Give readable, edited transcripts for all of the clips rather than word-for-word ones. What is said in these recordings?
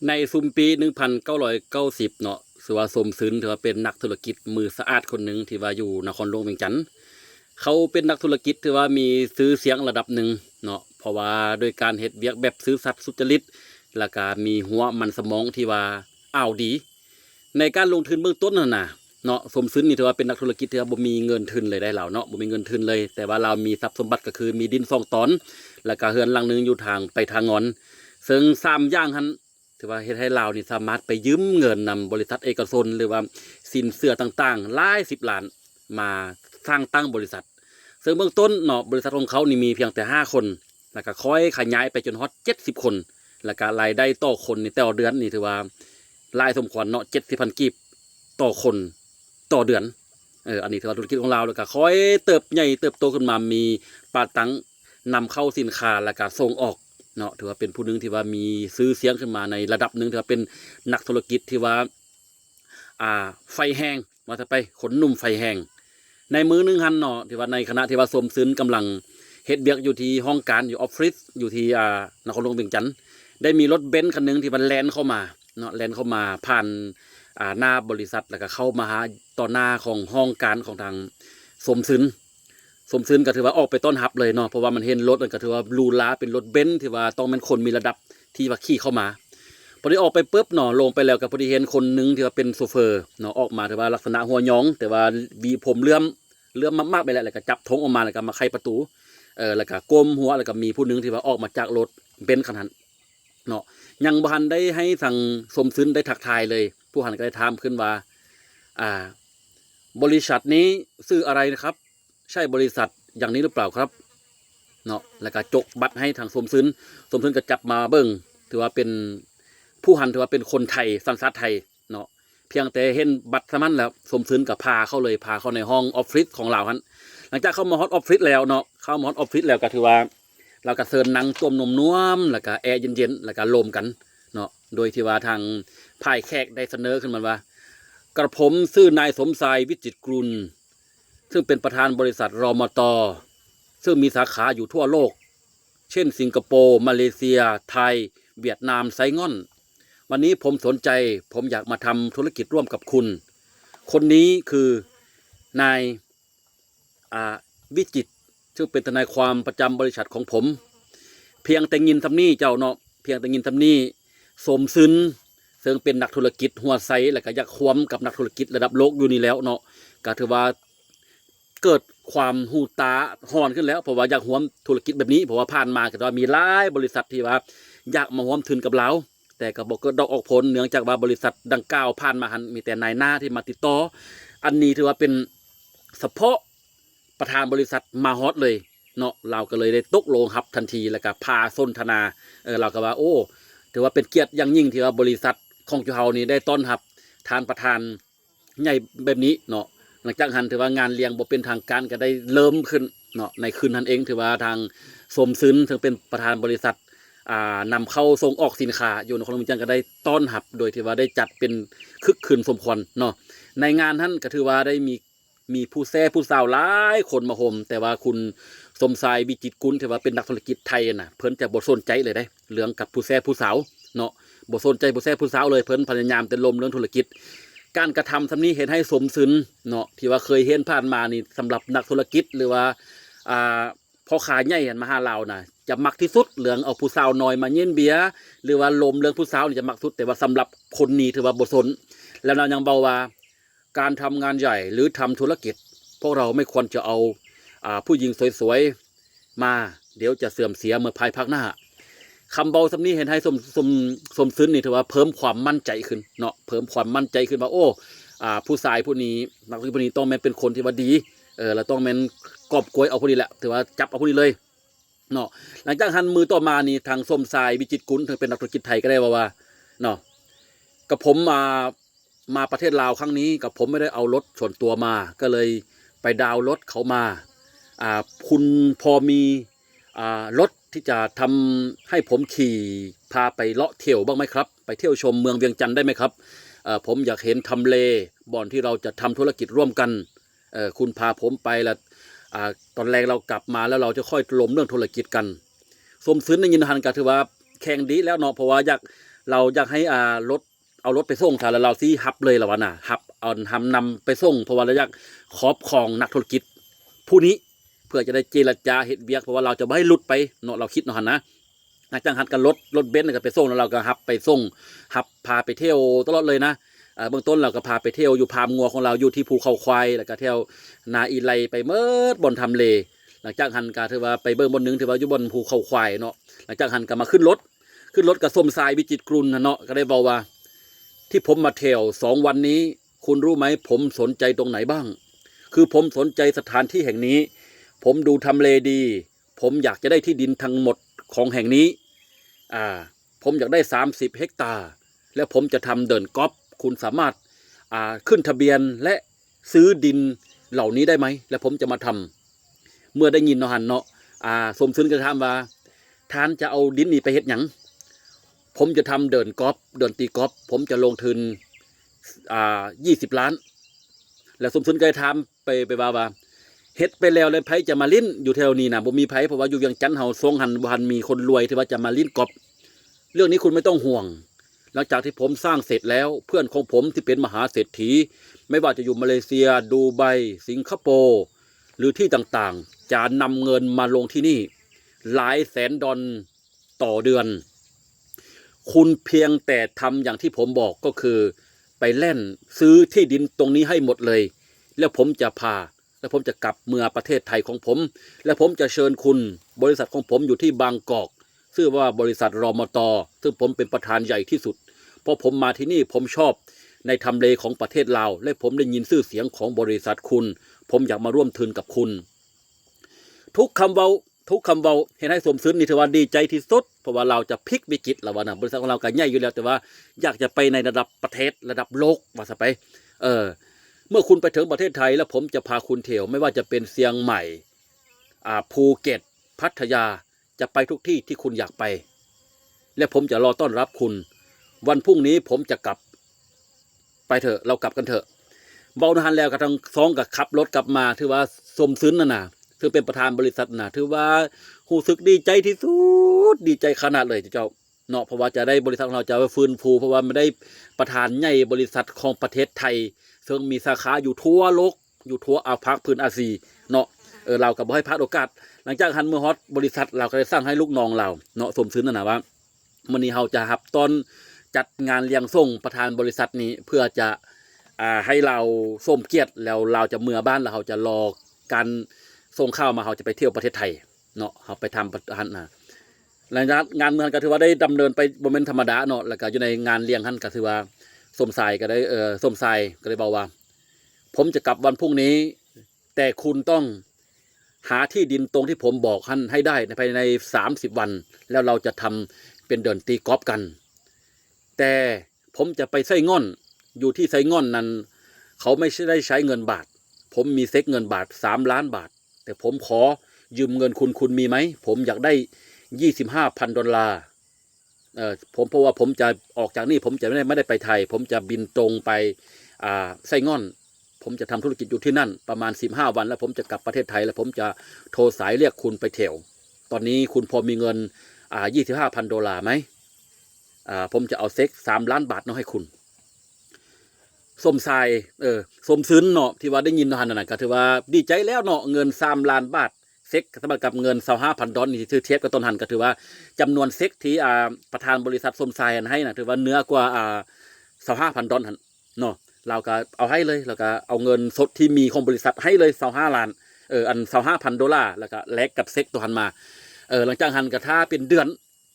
ในซุมปี1990เนาะถือว่าสมศืนถือว่าเป็นนักธุรกิจมือสะอาดคนหนึ่งที่ว่าอยู่นครหลวงเวียงจันทน์เขาเป็นนักธุรกิจที่ว่ามีชื่อเสียงระดับหนึ่งเนาะเพราะว่าโดยการเฮ็ดเวียกแบบซื่อสัตย์สุจริตและก็มีหัวมันสมองที่ว่าอ้าวดีในการลงทุนเบื้องต้นนั่นน่ะเนาะสมศืนนี่ถือว่าเป็นนักธุรกิจที่ว่าบ่มีเงินทุนเลยได้แล้วเนาะบ่มีเงินทุนเลยแต่ว่าเรามีทรัพย์สมบัติก็คือมีดิน2 ตอนแล้วก็เฮือนหลังนึงอยู่ทางไปทางงอนซึ่ง3อย่างหั้น ถือว่าเฮ็ดให้เรานี่สามารถไปยืมเงินนำบริษัทเอกชนหรือว่าสินเชื่อต่างๆหลาย10 ล้านมาสร้างตั้งบริษัทซึ่งเบื้องต้นเนาะบริษัทของเขานี่มีเพียงแต่5 คนแล้วก็ค่อยขยายไปจนฮอด70 คนแล้วก็รายได้ต่อคนนี่ต่อเดือนนี่ถือว่าหลายสมควรเนาะ70,000กีบต่อคนต่อเดือนอันนี้ถือว่าธุรกิจของเราแล้วก็ค่อยเติบใหญ่เติบโตขึ้นมามีปาตังนำเข้าสินค้าแล้วก็ส่งออก เนาะถือว่าเป็นผู้หนึ่งที่ว่ามีซื้อเสียงขึ้นมาในระดับหนึ่งถือว่าเป็นนักธุรกิจที่ว่าไฟแห้งมาถ้าไปขนหนุ่มไฟแห้งในมือหนึงหันเนาะที่ว่าในคณะที่ว่าสมศืนกำลังเฮ็ดเบียกอยู่ที่ห้องการอยู่ออฟฟิศอยู่ที่นครหลวงเวียงจันทน์ได้มีรถเบนซ์คันหนึงที่มันแล่นเข้ามาเนาะแล่นเข้ามาผ่านหน้าบริษัทแล้วก็เข้ามาหาต่อหน้าของห้องการของทางสมศืน สมซื่นก็ถือว่าออกไปต้อนรับเลยเนาะเพราะว่ามันเห็นรถมันก็ถือว่าลูลาเป็นรถเบนซ์ที่ว่าต้องเป็นคนมีระดับที่ว่าขี่เข้ามาพอดีออกไปปุ๊บเนาะลงไปแล้วก็พอดีเห็นคนหนึงที่ว่าเป็นโซเฟอร์เนาะออกมาถือว่าลักษณะหัวหยองแต่ว่าวีผมเลื่อมมากๆไปแล้วก็จับธงออกมาแล้วก็มาไขประตูแล้วก็ก้มหัวแล้วก็มีผู้หนึงที่ว่าออกมาจากรถเบนซ์คันนั้นเนาะยังบ่ทันได้ให้ทางสมซื่นได้ทักทายเลยผู้หันก็ได้ถามขึ้นว่าอ่าบริษัทนี้ชื่ออะไรนะครับใช่บริษัทอย่างนี้หรือเปล่าครับ เนาะแล้วก็จกบัตรให้ทางสมศืนก็จับมาเบิ่งถือว่าเป็นผู้หันถือว่าเป็นคนไทยสัญชาติไทยเนาะเพียงแต่เห็นบัตรสมันแล้วสมศืนก็พาเข้าเลยพาเข้าในห้องออฟฟิศของเราฮันหลังจากเข้ามาฮอตออฟฟิศแล้วเนาะเข้ามาฮอตออฟฟิศแล้วก็ถือว่าเราก็เซิญนั่งต้มนมน่วมแล้วก็แอร์เย็นๆแล้วก็ลมกันเนาะโดยที่ว่าทางพ่ายแขกได้เสนอขึ้นมาว่ากระผมชื่อนายสมชายวิจิตรกุลซึ่งเป็นประธานบริษัทรมต ซึ่งมีสาขาอยู่ทั่วโลก เช่นสิงคโปร์มาเลเซีย ไทย เวียดนาม ไซงอน วันนี้ผมสนใจ ผมอยากมาทำธุรกิจร่วมกับคุณ คนนี้คือนายวิจิตรซึ่งเป็นทนายความประจำบริษัทของผม เพียงแต่ยินทำนี่เจ้าเนาะเพียงแต่ยินทำนี่สมซึนซึ่งเป็นนักธุรกิจหัวไซและก็อยากควมกับนักธุรกิจระดับโลกอยู่นี่แล้วเนาะก็ถือว่า เกิดความหูตาห่อนขึ้นแล้วเพราะว่าอยากร่วมธุรกิจแบบนี้เพราะว่าผ่านมาก็ว่ามีหลายบริษัทที่ว่าอยากมาร่วมทุนกับเราแต่ก็บอกเกิดดอกออกผลเนื่องจากว่าบริษัทดังกล่าวผ่านมาหันมีแต่นายหน้าที่มาติดต่ออันนี้ถือว่าเป็นเฉพาะประธานบริษัทมาฮอตเลยเนาะเราก็เลยได้ตกลงครับทันทีแล้วก็พาสนทนาเราก็ว่าโอ้ถือว่าเป็นเกียรติอย่างยิ่งที่ว่าบริษัทของจุเฮานี้ได้ต้อนรับทานประธานใหญ่แบบนี้เนาะ หลังจากหันถือว่างานเลี้ยงบ่เป็นทางการก็ได้เริ่มขึ้นเนาะในคืนนั้นเองถือว่าทางสมซึนถึงเป็นประธานบริษัทนำเข้าส่งออกสินค้าอยู่นครหลวงจันทน์ก็ได้ต้อนรับโดยที่ว่าได้จัดเป็นคึกคืนสมควรเนาะในงานท่านก็ถือว่าได้มีผู้แซ่ผู้สาวหลายคนมาห่มแต่ว่าคุณสมชายวิจิตรกุลถือว่าเป็นนักธุรกิจไทยน่ะเพิ่นจะบ่สนใจเลยได้เรื่องกับผู้แซ่ผู้สาวเนาะบ่สนใจผู้แซ่ผู้สาวเลยเพิ่นพยายามแต่ลมเรื่องธุรกิจ การกระทำทำนี้เห็นให้สมซึนเนาะที่ว่าเคยเห็นผ่านมานี่สำหรับนักธุรกิจหรือว่าอ่าพ่อค้าใหญ่มาหาเรานะจะมักที่สุดเรื่องเอาผู้สาวน้อยมาเย็นเบียร์หรือว่าลมเรื่องผู้สาวนี่จะมักสุดแต่ว่าสำหรับคนนี้ถือว่าบ่สนแล้วเรายังเบาว่าการทำงานใหญ่หรือทำธุรกิจพวกเราไม่ควรจะเอาผู้หญิงสวยๆมาเดี๋ยวจะเสื่อมเสียเมื่อภายภาคหน้า คำเบาสำนี้เห็นให้สมซึ้นนี่ถือว่าเพิ่มความมั่นใจขึ้นเนาะเพิ่มความมั่นใจขึ้นว่าโอ้ผู้ชายผู้นี้นักธุรกิจผู้นี้ต้องแม่นเป็นคนที่ว่าดีเราต้องแม่นกอบกวยเอาผู้นี้แหละถือว่าจับเอาผู้นี้เลยเนาะหลังจากหันมือต่อมานี่ทางส้มทรายวิจิตรกุลถึงเป็นนักธุรกิจไทยก็ได้ว่าเนาะกับผมมาประเทศลาวครั้งนี้กับผมไม่ได้เอารถส่วนตัวมาก็เลยไปดาวรถเขามาคุณพอมีรถที่จะทำให้ผมขี่พาไปเลาะเที่ยวบ้างไหมครับไปเที่ยวชมเมืองเวียงจันทร์ได้ไหมครับผมอยากเห็นทำเลบ่อนที่เราจะทำธุรกิจร่วมกันคุณพาผมไปแล้วตอนแรกเรากลับมาแล้วเราจะค่อยลมเรื่องธุรกิจกันสมซึ้นในยินหันก็ถือว่าแข่งดีแล้วเนาะเพราะว่าอยาก เราอยากให้รถเอารถไปส่งซะแล้วเราสิฮับเลยล่ะวะน่ะฮับเอาทำนำไปส่งเพราะว่าเราอยากครอบครองนักธุรกิจผู้นี้เพื่อจะได้เจรจาเฮ็ดเวียกเพราะว่าเราจะบ่ให้หลุดไปเนาะเราคิดเนาะหั่นนะนักจ้างหัดกันรถเบนซ์ก็ไปส่งแล้วเราก็ฮับไปส่งฮับพาไปเที่ยวตลอดเลยนะเบื้องต้นเราก็พาไปเที่ยวอยู่พามงัวของเราอยู่ที่ภูเขาควายแล้วก็เที่ยวนาอีไลไปเมิดบนทำเลหลังจากหันก็ถือว่าไปเบิ่งบนนึงถือว่าอยู่บนภูเขาควายเนาะหลังจากหันก็มาขึ้นรถกับส้มทรายวิจิตรกรุณเนาะก็ได้บอกว่าที่ผมมาเที่ยว2 วันนี้คุณรู้ไหมผมสนใจตรงไหนบ้างคือผมสนใจสถานที่แห่งนี้ผมดูทำเลดีผมอยากจะได้ที่ดินทั้งหมดของแห่งนี้ผมอยากได้30 เฮกตาร์แล้วผมจะทำเดินกอล์ฟคุณสามารถขึ้นทะเบียนและซื้อดินเหล่านี้ได้ไหมแล้วผมจะมาทำเมื่อได้ยินเนาะหันเนาะสมซึ้งก็ถามว่าท่านจะเอาดินนี้ไปเฮ็ดหยังผมจะทำเดินกอล์ฟเดินตีกอล์ฟผมจะลงทุน20 ล้านแล้วสมซึ้งก็ถามไปว่าเฮ็ดไปแล้วไผจะมาลิ้นอยู่แถวนี้นะบ่มีไผเพราะว่าอยู่เวียงจันทน์เฮาทรงหันบ่ทันมีคนรวยที่ว่าจะมาลิ้นกอล์ฟเรื่องนี้คุณไม่ต้องห่วงหลังจากที่ผมสร้างเสร็จแล้วเพื่อนของผมที่เป็นมหาเศรษฐีไม่ว่าจะอยู่มาเลเซียดูไบสิงคโปร์หรือที่ต่างๆจะนำเงินมาลงที่นี่หลายแสนดอลต่อเดือนคุณเพียงแต่ทำอย่างที่ผมบอกก็คือไปเล่นซื้อที่ดินตรงนี้ให้หมดเลยแล้วผมจะพาและผมจะกลับเมืองประเทศไทยของผมและผมจะเชิญคุณบริษัทของผมอยู่ที่บางกอกชื่อว่าบริษัทรมต.ซึ่งผมเป็นประธานใหญ่ที่สุดเพราะผมมาที่นี่ผมชอบในทำเลของประเทศลาวและผมได้ยินชื่อเสียงของบริษัทคุณผมอยากมาร่วมทุนกับคุณทุกคำเว้าเห็นให้สมซึ้งนี่ถือว่าดีใจที่สุดเพราะว่าเราจะพลิกวิกฤตแล้วว่านะบริษัทของเราก็ใหญ่อยู่แล้วแต่ว่าอยากจะไปในระดับประเทศระดับโลกว่าซะไปเมื่อคุณไปถึงประเทศไทยแล้วผมจะพาคุณเที่ยวไม่ว่าจะเป็นเชียงใหม่ภูเก็ตพัทยาจะไปทุกที่ที่คุณอยากไปและผมจะรอต้อนรับคุณวันพรุ่งนี้ผมจะกลับไปเถอะเรากลับกันเถอะเบาหนันแล้วก็ทั้งสองกับขับรถกลับมาถือว่าสมซึ้งนะซึ่งเป็นประธานบริษัทนะถือว่ารู้สึกดีใจที่สุดดีใจขนาดเลยเจ้าเนาะเพราะว่าจะได้บริษัทของเราจะฟื้นฟูเพราะว่าไม่ได้ประธานใหญ่บริษัทของประเทศไทยซึ่งมีสาขาอยู่ทั่วโลกอยู่ทั่วภาคพื้นอาเซียเนาะเราก็บ่ให้พลาดโอกาสหลังจากหันมือฮอตบริษัทเราก็ได้สร้างให้ลูกน้องเราเนาะสมซึ้งนะว่ามื้อนี้เราจะรับตอนจัดงานเลี้ยงส่งประธานบริษัทนี้เพื่อจะให้เราสมเกียรติแล้วเราจะเมื่อบ้านแล้วเราจะรอการส่งข้าวมาเราจะไปเที่ยวประเทศไทยเนาะเราไปทำประธานหลังจากงานเมืองก็ถือว่าได้ดำเนินไปบ่แม่นธรรมดาเนาะแล้วก็อยู่ในงานเลี้ยงท่านก็ถือว่าสมชายก็ได้สมชายก็ได้บอกว่าผมจะกลับวันพรุ่งนี้แต่คุณต้องหาที่ดินตรงที่ผมบอกท่านให้ได้ภายใน30 วันแล้วเราจะทำเป็นเดินตีกอล์ฟกันแต่ผมจะไปไส้ง่อนอยู่ที่ไส้ง่อนนั้นเขาไม่ได้ใช้เงินบาทผมมีเซ็กเงินบาท3 ล้านบาทแต่ผมขอยืมเงินคุณมีไหมผมอยากได้$25,000ผมเพราะว่าผมจะออกจากนี่ผมจะไม่ได้ไปไทยผมจะบินตรงไปไส้ง่อนผมจะทำธุรกิจอยู่ที่นั่นประมาณ15 วันแล้วผมจะกลับประเทศไทยแล้วผมจะโทรสายเรียกคุณไปเที่ยวตอนนี้คุณพอมีเงิน$25,000ไหมผมจะเอาเซ็ก3 ล้านบาทเนาะให้คุณสมชายสมซึ้งเนาะที่ว่าได้ยินเนาะนั่นน่ะก็ถือว่าดีใจแล้วเนาะเงิน3 ล้านบาทเซ็กสำหรับกับเงิน$25,000นี่ถือเทียบกับต้นหันก็ถือว่าจำนวนเซ็กที่ประธานบริษัทสมชายให้นะถือว่าเนื้อกว่า$25,000หั่นเนาะเราก็เอาให้เลยแล้วก็เอาเงินสดที่มีของบริษัทให้เลย25 ล้านอัน$25,000แล้วก็แลกกับเซ็กตัวหันมาหลังจากหันก็ถ้าเป็นเดือน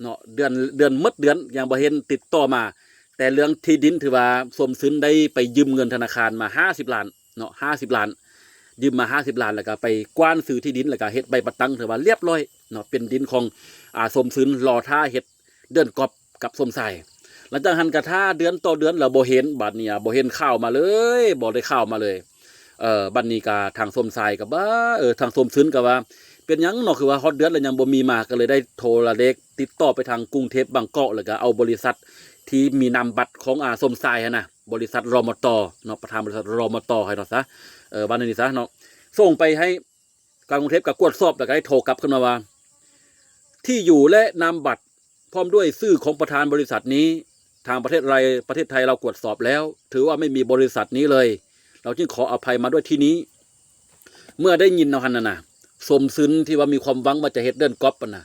เนาะเดือนหมดเดือนยังบ่เห็นติดต่อมาแต่เรื่องที่ดินถือว่าสมซึ้งได้ไปยืมเงินธนาคารมา50 ล้านเนาะ50 ล้านยืมมา50 ล้านแล้วก็ไปกว้านซื้อที่ดินแล้วก็เฮ็ดใบประตังถือว่าเรียบร้อยเนาะเป็นดินของสมซึ้งรอท่าเฮ็ดเดือนกอบกับสมชายหลังจากหันกระท่าเดือนต่อเดือนเราบ่เห็นบัดนี้บ่เห็นข่าวมาเลยบ่ได้ข่าวมาเลยบัดนี้ก็ทางสมชายก็บ่ทางสมซึ้งก็ว่าเป็นหยังเนาะคือว่าฮอดเดือนแล้วยังบ่มีมาก็เลยได้โทรเลขติดต่อไปทางกรุงเทพบางกอกแล้วก็เอาบริษัทที่มีนามบัตรของสมชายนะบริษัทรมต.เนาะประธานบริษัทรมต.ให้เนาะซะบ้านนี้ซะเนาะส่งไปให้กรุงเทพกับกวดสอบแล้วก็ได้โทรกลับขึ้นมาว่าที่อยู่และนามบัตรพร้อมด้วยชื่อของประธานบริษัทนี้ ทางประเทศไทยเราตรวจสอบแล้ว ถือว่าไม่มีบริษัทนี้เลย เราจึงขออภัยมาด้วยที่นี้ เมื่อได้ยินเอาหันนะสมซึนที่ว่ามีความหวังว่าจะเฮ็ดเดินก๊อปนะ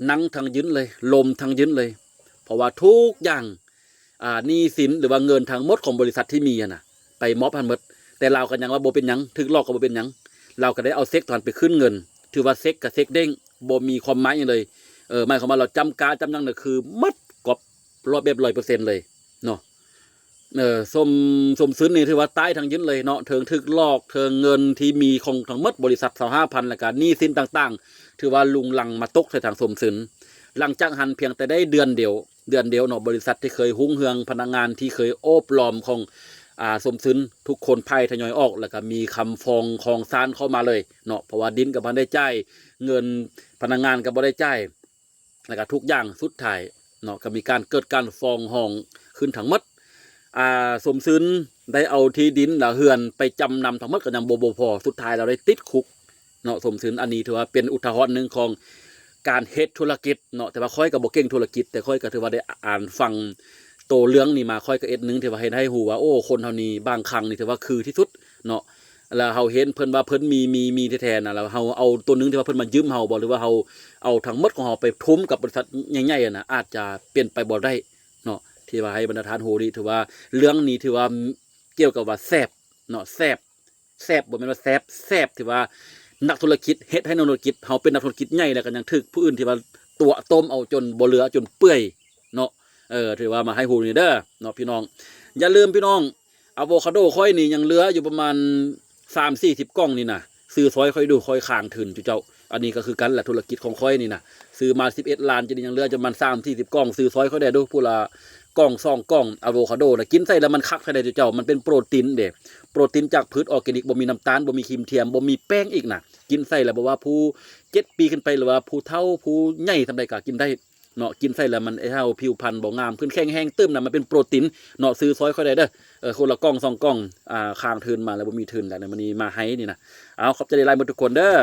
นั่งทางยืนเลยลมทางยืนเลย เพราะว่าทุกอย่างหนี้สินหรือว่าเงินทางหมดของบริษัทที่มีนะไปมอบพันหมดแต่เรากันยังว่าโบเป็นยังถึกลอกก็โบเป็นยังเราก็ได้เอาเซ็กตอนไปขึ้นเงินถือว่าเซ็กกับเซ็กเด้งโบมีความหมายอย่างเลยหมายความว่าเราจำการจำยังเนี่ยคือมัดกอบ100%เลยเนาะสมซื้อนี่ถือว่าใต้ทางยืนเลยเนาะเถิงถึกลอกเถิงเงินที่มีของทั้งหมดบริษัท25,000แล้วก็หนี้สินต่างๆถือว่าลุงลังมาตกใส่ทางสมซื้อหลังจากหันเพียงแต่ได้เดือนเดียวเนาะบริษัทที่เคยหุ้งเฮืองพนักงานที่เคยโอบล้อมของสมซึนทุกคนไพ่ทยอยออกแล้วก็มีคำฟ้องของศาลเข้ามาเลยเนาะเพราะว่าดินกับบ่ได้จ่ายเงินพนักงานกับบ่ได้จ่ายแล้วก็ทุกอย่างสุดท้ายเนาะก็มีการเกิดการฟ้องห้องขึ้นทั้งหมดสมซึนได้เอาที่ดินและเฮือนไปจำนำทั้งหมดก็ยังบ่พอสุดท้ายเราได้ติดคุกเนาะสมซึนอันนี้ถือว่าเป็นอุทาหรณ์หนึ่งของการเฮ็ดธุรกิจเนาะแต่ว่าค่อยกับบ่เก่งธุรกิจแต่ค่อยก็ถือว่าได้อ่านฟังโตเรื่องนี่มาค่อยก็เอ็ดนึงถือว่าเห็นให้หูว่าโอ้คนเท่านี้บางครั้งนี่ถือว่าคือที่สุดเนาะแล้วเฮาเห็นเพิ่นว่าเพิ่นมีแท้ๆนะแล้วเฮาเอาตัวนึงที่ว่าเพิ่นมายืมเฮาบ่หรือว่าเฮาเอาทั้งหมดของเฮาไปทุ่มกับบริษัทใหญ่ๆน่ะอาจจะเปลี่ยนไปบ่ได้เนาะที่ว่าให้บรรดาทานหูนี่ถือว่าเรื่องนี้ถือว่าเกี่ยวกับว่าแซ่บเนาะแซ่บบ่แม่นว่าแซ่บถือว่านักธุรกิจเฮ็ดให้นักธุรกิจเฮาเป็นนักธุรกิจใหญ่แล้วก็ยังถึกผู้อื่นที่ว่าตัวต้มเอาจนบ่เหลือจนเปื่อยเนาะถือว่ามาให้หูนี่เด้อเนาะพี่น้องอย่าลืมพี่น้องอะโวคาโดค่อยนี่ยังเหลืออยู่ประมาณ3-40กล่องนี่นะซื้อซอยค่อยดูค่อยข้างถึนจุเจ้าอันนี้ก็คือกันแหละธุรกิจของค่อยนี่นะซื้อมา11ล้านจะยังเหลือจะประมาณ3-40กล่องซื้อซอยค่อยได้ดูผู้ละกล่อง2กล่องอะโวคาโดนะกินใส่แล้วมันคักใส่ได้จุเจ้ามันเป็นโปรตีนเด้โปรตีนจากพืชออร์แกนิกบ่มีน้ำตาลบ่มีครีมเทียมบ่มีแป้งอีกนะกินใส่แล้วบ่ว่าผู้7ปีขึ้นไปหรือว่าผู้เฒ่าผู้ใหญ่ทำได้ก็กินได้เนาะกินใส่แล้วมันเฮาผิวพรรณบ่งามขึ้นแข็งแห้งตึ้มน่ะมันเป็นโปรตีนเนาะซื้อซอยค่อยได้เด้อคนละกล่อง2กล่องข้างทืนมาแล้วบ่มีทืนแล้วเนี่ยมันนี่มาให้นี่นะเอาขอบใจหลายๆหมดทุกคนเด้อ